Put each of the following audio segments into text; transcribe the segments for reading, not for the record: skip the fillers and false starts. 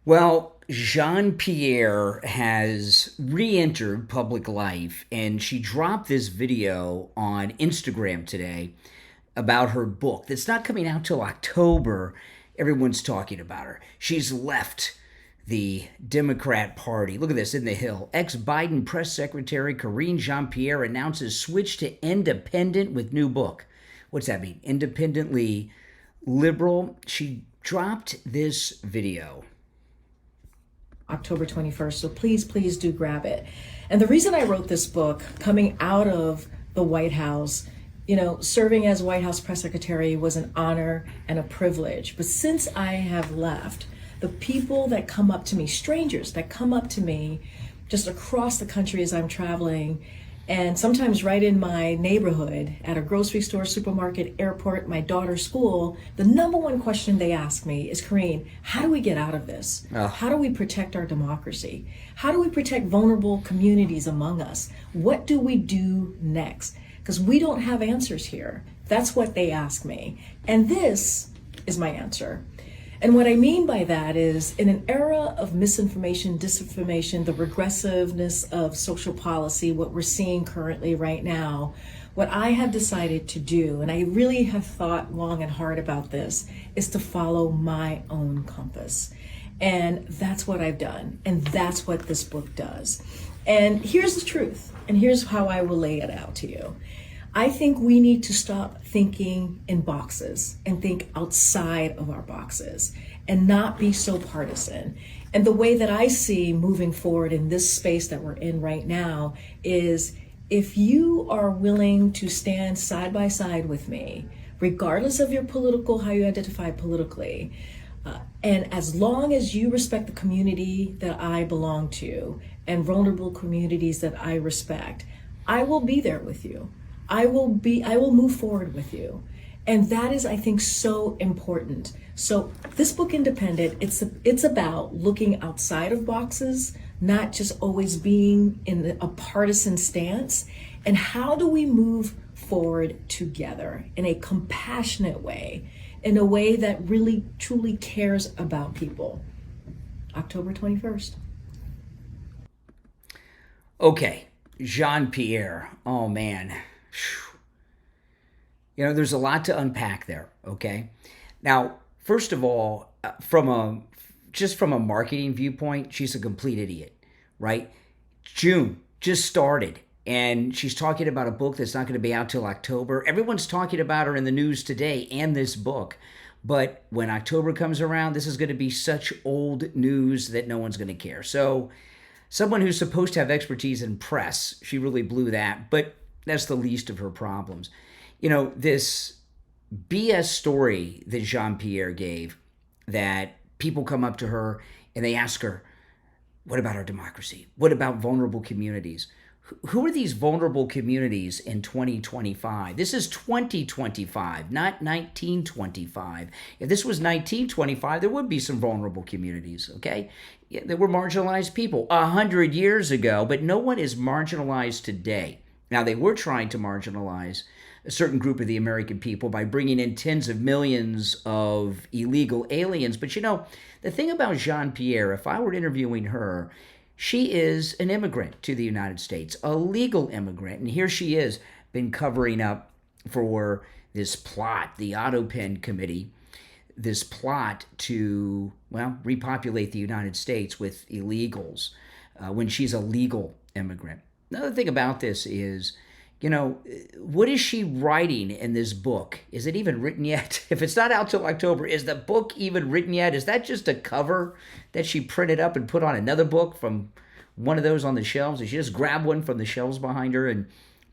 Well, Jean-Pierre has re-entered public life, and she dropped this video on Instagram today about her book that's not coming out till October. Everyone's talking about her. She's left the Democrat Party. Look at this in the Hill. Ex-Biden press secretary Karine Jean-Pierre announces switch to independent with new book. What's that mean? Independently liberal. She dropped this video. October 21st. So please do grab it. And the reason I wrote this book coming out of the White House, serving as White House press secretary was an honor and a privilege. But since I have left, the people that come up to me, strangers that come up to me just across the country as I'm traveling, and sometimes right in my neighborhood, at a grocery store, supermarket, airport, my daughter's school, the number one question they ask me is, Karine, how do we get out of this? How do we protect our democracy? How do we protect vulnerable communities among us? What do we do next? Because we don't have answers here. That's what they ask me. And this is my answer. And what I mean by that is, in an era of misinformation, disinformation, the regressiveness of social policy, what we're seeing currently right now, what I have decided to do, and I really have thought long and hard about this, is to follow my own compass. And that's what I've done. And that's what this book does. And here's the truth. And here's how I will lay it out to you. I think we need to stop thinking in boxes and think outside of our boxes and not be so partisan. And the way that I see moving forward in this space that we're in right now is, if you are willing to stand side by side with me, regardless of your how you identify politically, and as long as you respect the community that I belong to and vulnerable communities that I respect, I will be there with you. I will move forward with you. And that is, I think, so important. So this book, Independent, it's about looking outside of boxes, not just always being in a partisan stance. And how do we move forward together in a compassionate way, in a way that really, truly cares about people? October 21st. Okay, Jean-Pierre. Oh, man. There's a lot to unpack there, okay? Now, first of all, from a marketing viewpoint, she's a complete idiot, right? June just started, and she's talking about a book that's not going to be out till October. Everyone's talking about her in the news today and this book. But when October comes around, this is going to be such old news that no one's going to care. So someone who's supposed to have expertise in press, she really blew that. But that's the least of her problems. This BS story that Jean-Pierre gave, that people come up to her and they ask her, what about our democracy? What about vulnerable communities? Who are these vulnerable communities in 2025? This is 2025, not 1925. If this was 1925, there would be some vulnerable communities, okay? There were marginalized people 100 years ago, but no one is marginalized today. Now, they were trying to marginalize a certain group of the American people by bringing in tens of millions of illegal aliens. But the thing about Jean-Pierre, if I were interviewing her, she is an immigrant to the United States, a legal immigrant. And here she is, been covering up for this plot, the Autopen Committee, this plot to, repopulate the United States with illegals when she's a legal immigrant. Another thing about this is, what is she writing in this book? Is it even written yet? If it's not out till October, is the book even written yet? Is that just a cover that she printed up and put on another book from one of those on the shelves? Did she just grab one from the shelves behind her and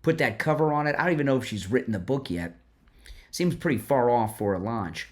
put that cover on it? I don't even know if she's written the book yet. Seems pretty far off for a launch.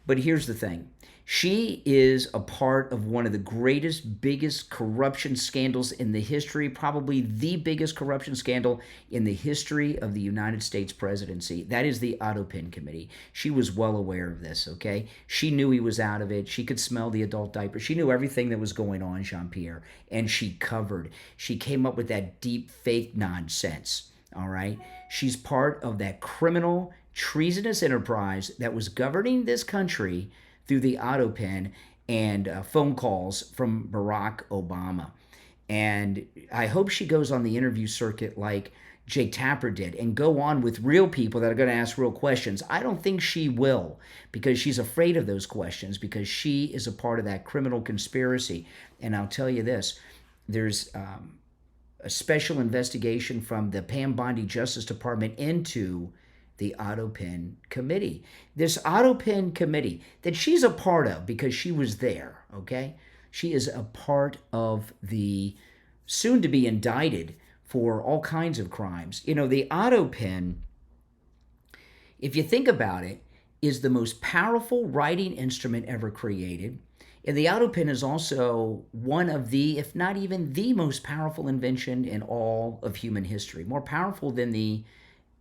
But here's the thing. She is a part of one of the greatest, biggest corruption scandals in the history, probably the biggest corruption scandal in the history of the United States presidency. That is the Autopen Committee. She was well aware of this, okay? She knew he was out of it. She could smell the adult diaper. She knew everything that was going on, Jean-Pierre, and she covered. She came up with that deep fake nonsense, all right? She's part of that criminal, treasonous enterprise that was governing this country through the Autopen, and phone calls from Barack Obama. And I hope she goes on the interview circuit like Jake Tapper did and go on with real people that are going to ask real questions. I don't think she will, because she's afraid of those questions, because she is a part of that criminal conspiracy. And I'll tell you this, there's a special investigation from the Pam Bondi Justice Department into the Autopin Committee. This Autopin Committee that she's a part of because she was there, okay? She is a part of the soon to be indicted for all kinds of crimes. You know, the Autopin, if you think about it, is the most powerful writing instrument ever created. And the Autopin is also one of the, if not even the most powerful invention in all of human history. More powerful than the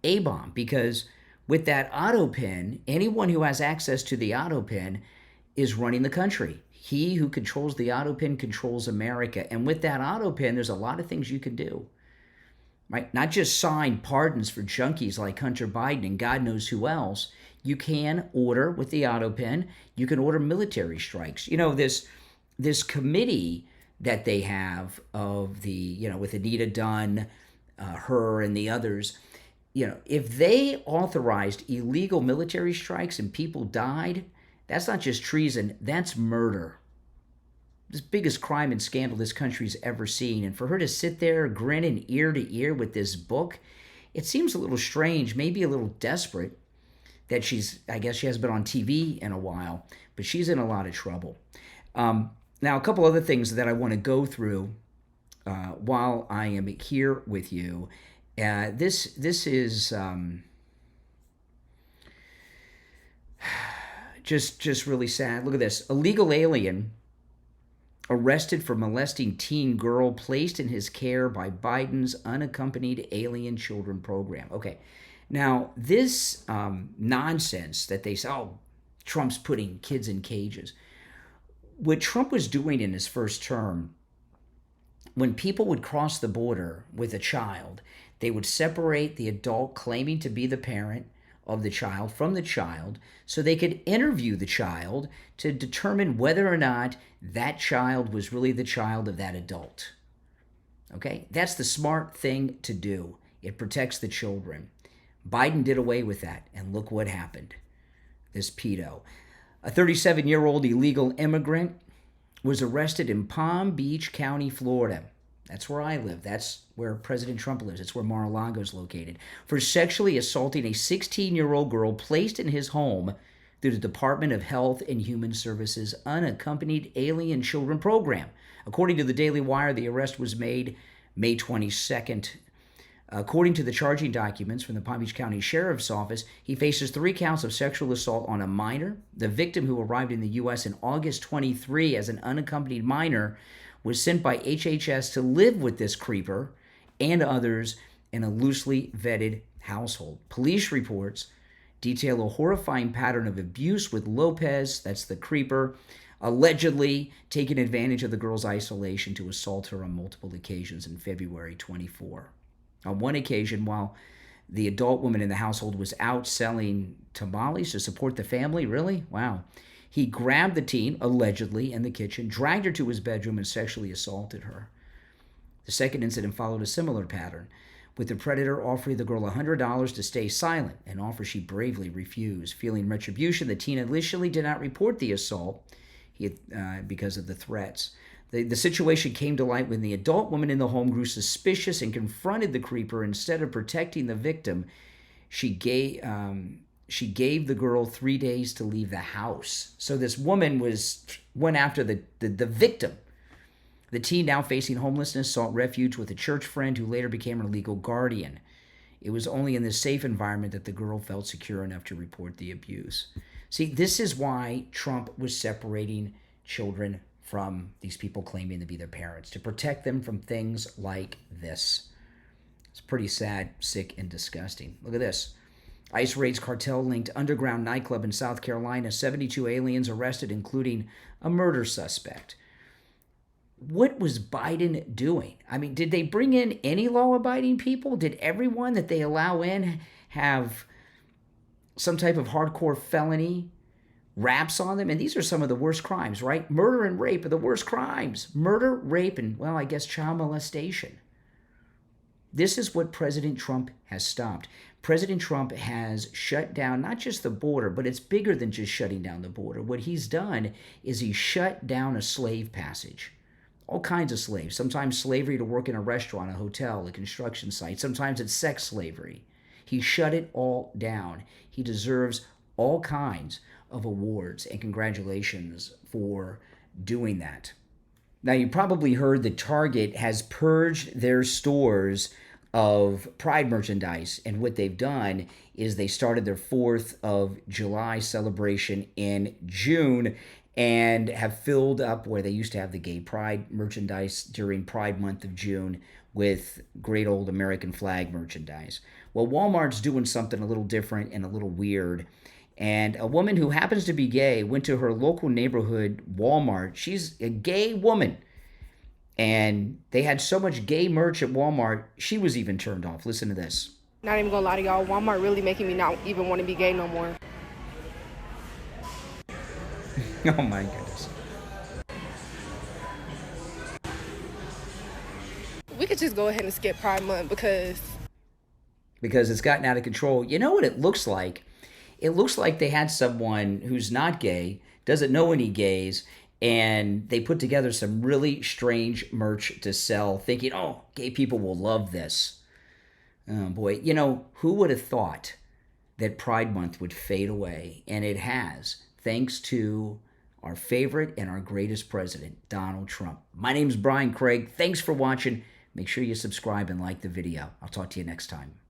A-bomb, because with that Autopin, anyone who has access to the Autopin is running the country. He who controls the Autopin controls America. And with that Autopin, there's a lot of things you can do, right? Not just sign pardons for junkies like Hunter Biden and God knows who else. You can order with the Autopin, you can order military strikes. You know, this committee that they have of the, you know, with Anita Dunn, her and the others, you know, if they authorized illegal military strikes and people died, that's not just treason, that's murder. This biggest crime and scandal this country's ever seen. And for her to sit there grinning ear to ear with this book, it seems a little strange, maybe a little desperate that I guess she hasn't been on TV in a while, but she's in a lot of trouble. Now, a couple other things that I want to go through while I am here with you. This is just really sad. Look at this. Illegal alien arrested for molesting teen girl placed in his care by Biden's unaccompanied alien children program. Okay, now this nonsense that they say, oh, Trump's putting kids in cages. What Trump was doing in his first term, when people would cross the border with a child, they would separate the adult claiming to be the parent of the child from the child so they could interview the child to determine whether or not that child was really the child of that adult. Okay? That's the smart thing to do. It protects the children. Biden did away with that, and look what happened. This pedo. A 37-year-old illegal immigrant was arrested in Palm Beach County, Florida. That's where I live. That's where President Trump lives. It's where Mar-a-Lago is located. For sexually assaulting a 16-year-old girl placed in his home through the Department of Health and Human Services Unaccompanied Alien Children Program. According to the Daily Wire, the arrest was made May 22nd. According to the charging documents from the Palm Beach County Sheriff's Office, he faces 3 counts of sexual assault on a minor. The victim, who arrived in the U.S. in August 23 as an unaccompanied minor, was sent by HHS to live with this creeper and others in a loosely vetted household. Police reports detail a horrifying pattern of abuse, with Lopez, that's the creeper, allegedly taking advantage of the girl's isolation to assault her on multiple occasions in February 24. On one occasion, while the adult woman in the household was out selling tamales to support the family, really? Wow. He grabbed the teen, allegedly, in the kitchen, dragged her to his bedroom, and sexually assaulted her. The second incident followed a similar pattern, with the predator offering the girl $100 to stay silent, an offer she bravely refused. Feeling retribution, the teen initially did not report the assault because of the threats. The situation came to light when the adult woman in the home grew suspicious and confronted the creeper. Instead of protecting the victim, she gave the girl 3 days to leave the house. So this woman went after the victim. The teen, now facing homelessness, sought refuge with a church friend who later became her legal guardian. It was only in this safe environment that the girl felt secure enough to report the abuse. See, this is why Trump was separating children from these people claiming to be their parents, to protect them from things like this. It's pretty sad, sick, and disgusting. Look at this. ICE raids cartel-linked underground nightclub in South Carolina. 72 aliens arrested, including a murder suspect. What was Biden doing? I mean, did they bring in any law-abiding people? Did everyone that they allow in have some type of hardcore felony raps on them. And these are some of the worst crimes, right? Murder and rape are the worst crimes. Murder, rape, and, well, I guess child molestation. This is what President Trump has stopped. President Trump has shut down not just the border, but it's bigger than just shutting down the border. What he's done is he shut down a slave passage. All kinds of slaves. Sometimes slavery to work in a restaurant, a hotel, a construction site. Sometimes it's sex slavery. He shut it all down. He deserves all kinds of awards and congratulations for doing that. Now, you probably heard that Target has purged their stores of Pride merchandise, and what they've done is they started their 4th of July celebration in June and have filled up where they used to have the gay pride merchandise during Pride month of June with great old American flag merchandise. Well, Walmart's doing something a little different and a little weird. And a woman who happens to be gay went to her local neighborhood Walmart. She's a gay woman. And they had so much gay merch at Walmart, she was even turned off. Listen to this. Not even gonna lie to y'all, Walmart really making me not even want to be gay no more. Oh my goodness. We could just go ahead and skip Pride Month because it's gotten out of control. You know what it looks like? It looks like they had someone who's not gay, doesn't know any gays, and they put together some really strange merch to sell, thinking, oh, gay people will love this. Oh boy, you know, who would have thought that Pride Month would fade away? And it has, thanks to our favorite and our greatest president, Donald Trump. My name's Brian Craig. Thanks for watching. Make sure you subscribe and like the video. I'll talk to you next time.